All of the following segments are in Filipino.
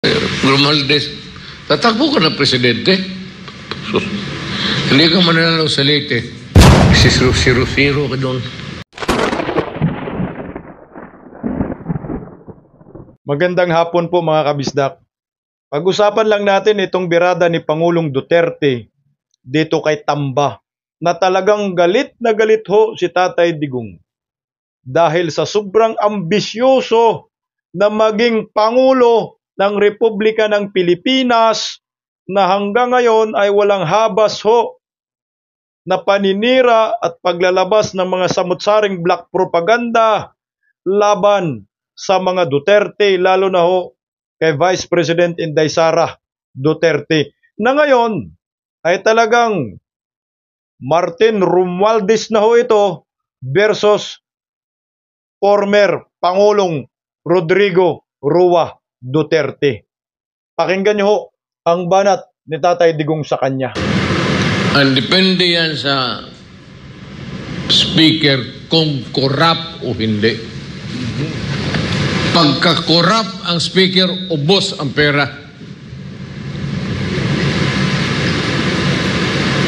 Romualdez, tatakbo ka na presidente. So, hindi ka mananalo sa Leyte. Zero ka doon. Magandang hapon po mga kabisdak. Pag-usapan lang natin itong birada ni Pangulong Duterte dito kay Tamba na talagang galit na galit ho si Tatay Digong. Dahil sa sobrang ambisyoso na maging Pangulo ng Republika ng Pilipinas na hanggang ngayon ay walang habas ho na paninira at paglalabas ng mga samut-saring black propaganda laban sa mga Duterte, lalo na ho kay Vice President Inday Sara Duterte, na ngayon ay talagang Martin Romualdez na ho ito versus former Pangulong Rodrigo Roa Duterte. Pakinggan niyo ho ang banat ni Tatay Digong sa kanya. Ang depende yan sa speaker kung corrupt o hindi. Pagka-corrupt ang speaker, ubos ang pera.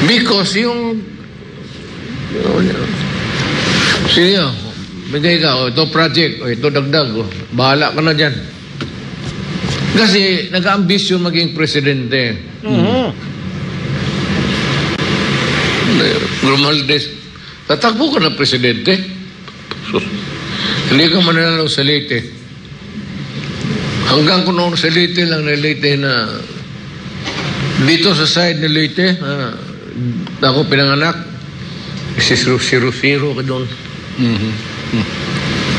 Because sige, bigay ka, ito project, ito dagdag, bahala ka na dyan. Kasi nag-ambisyon maging presidente. Romualdez, tatakbo ka na presidente. So, hindi ka mananalo sa Leyte. Hanggang ko noon sa Leyte lang na Leyte na dito sa side ni Leyte, ako pinanganak, zero ka doon.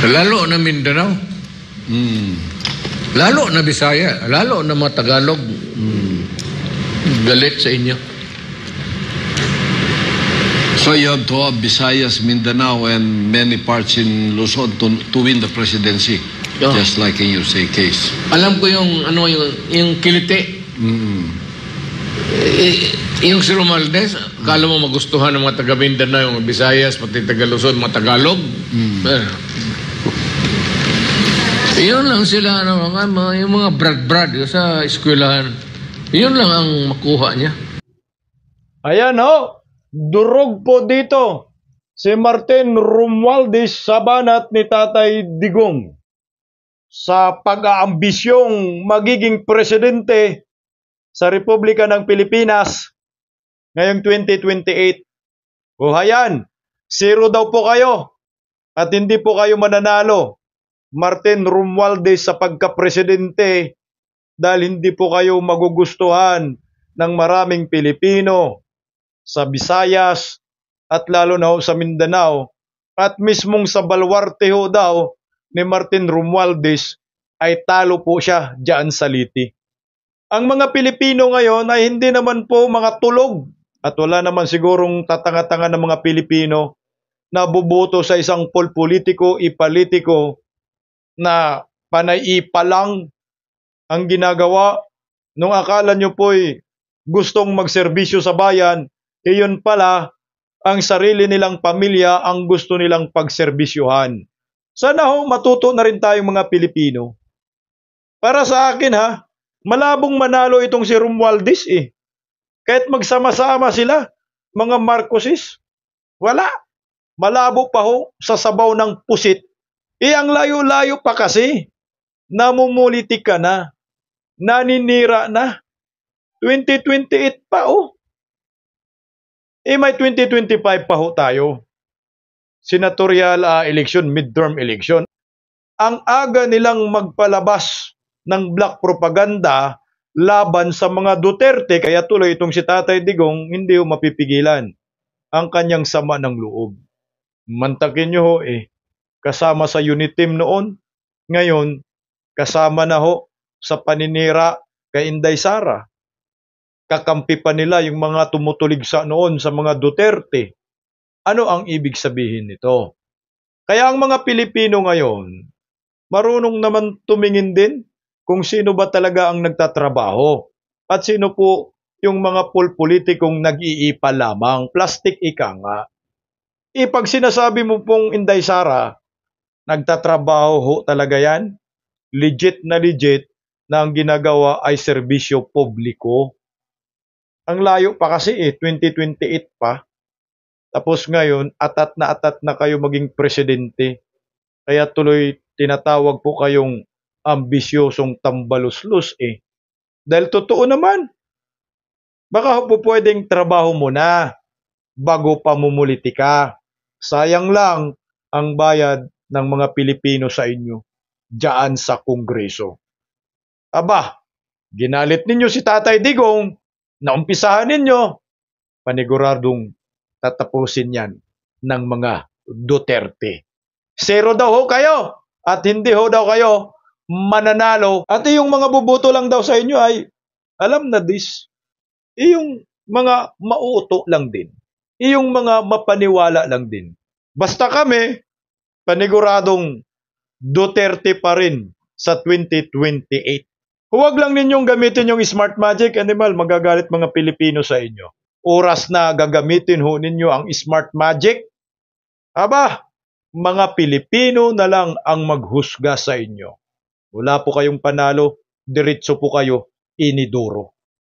Lalo na Mindanao. Lalo na Bisaya, lalo na mga Tagalog. Galit sa inyo. So you have to have Visayas, Mindanao, and many parts in Luzon to win the presidency, just like in your say case. Alam ko yung kilite. Yung si Romualdez, kala mo magustuhan ng mga taga Mindanao, yung Visayas, pati taga Luzon, mga Tagalog. Yun lang sila, yung mga brad sa eskwelahan. Yun lang ang makuha niya. Ayan ho, durog po dito si Martin Romualdez sa banat ni Tatay Digong sa pag-aambisyong magiging presidente sa Republika ng Pilipinas ngayong 2028. O hayan, zero daw po kayo at hindi po kayo mananalo, Martin Romualdez, sa pagka-presidente dahil hindi po kayo magugustuhan ng maraming Pilipino sa Visayas at lalo na ho sa Mindanao, at mismong sa baluarte ho daw ni Martin Romualdez ay talo po siya diyan sa Leyte. Ang mga Pilipino ngayon ay hindi naman po mga tulog at wala naman sigurong tatanga-tanga ng mga Pilipino na buboto sa isang politiko, ipolitiko na panay-ipa lang ang ginagawa. Nung akala nyo po'y gustong magserbisyo sa bayan, iyon pala ang sarili nilang pamilya ang gusto nilang pagserbisyuhan. Sana ho matuto na rin tayong mga Pilipino. Para sa akin ha, malabong manalo itong si Romualdez eh. Kahit magsama-sama sila, mga Marcoses, wala. Malabo pa ho sa sabaw ng pusit. Ang layo-layo pa kasi, namumulitik ka na, naninira na, 2028 pa oh. May 2025 pa ho tayo. Senatorial election, midterm election. Ang aga nilang magpalabas ng black propaganda laban sa mga Duterte, kaya tuloy itong si Tatay Digong hindi ho mapipigilan ang kanyang sama ng loob. Mantakin nyo ho kasama sa unit team noon, ngayon kasama na ho sa paninira kay Inday Sara. Kakampi pa nila yung mga tumutuligsa noon sa mga Duterte. Ano ang ibig sabihin nito? Kaya ang mga Pilipino ngayon, marunong naman tumingin din kung sino ba talaga ang nagtatrabaho at sino po yung mga politikong nag-iipa lamang, plastic ika nga. Pag sinasabi mo pong Inday Sara, nagtatrabaho ho talaga yan, legit na legit, na ang ginagawa ay serbisyo publiko. Ang layo pa kasi 2028 pa. Tapos ngayon, atat na kayo maging presidente. Kaya tuloy tinatawag po kayong ambisyosong tambaluslos Dahil totoo naman, baka po pwedeng trabaho mo na bago pa mumulitika. Sayang lang ang bayad ng mga Pilipino sa inyo diyan sa Kongreso. Aba, ginalit ninyo si Tatay Digong, naumpisahan ninyo, paniguradong tatapusin yan ng mga Duterte. Zero daw ho kayo at hindi ho daw kayo mananalo. At yung mga buboto lang daw sa inyo ay alam na this. Yung mga mauuto lang din. Yung mga mapaniwala lang din. Basta kami, paniguradong Duterte pa rin sa 2028. Huwag lang ninyong gamitin yung smart magic, animal, magagalit mga Pilipino sa inyo. Oras na gagamitin ho ninyo ang smart magic. Aba, mga Pilipino na lang ang maghusga sa inyo. Wala po kayong panalo, diretso po kayo inidoro.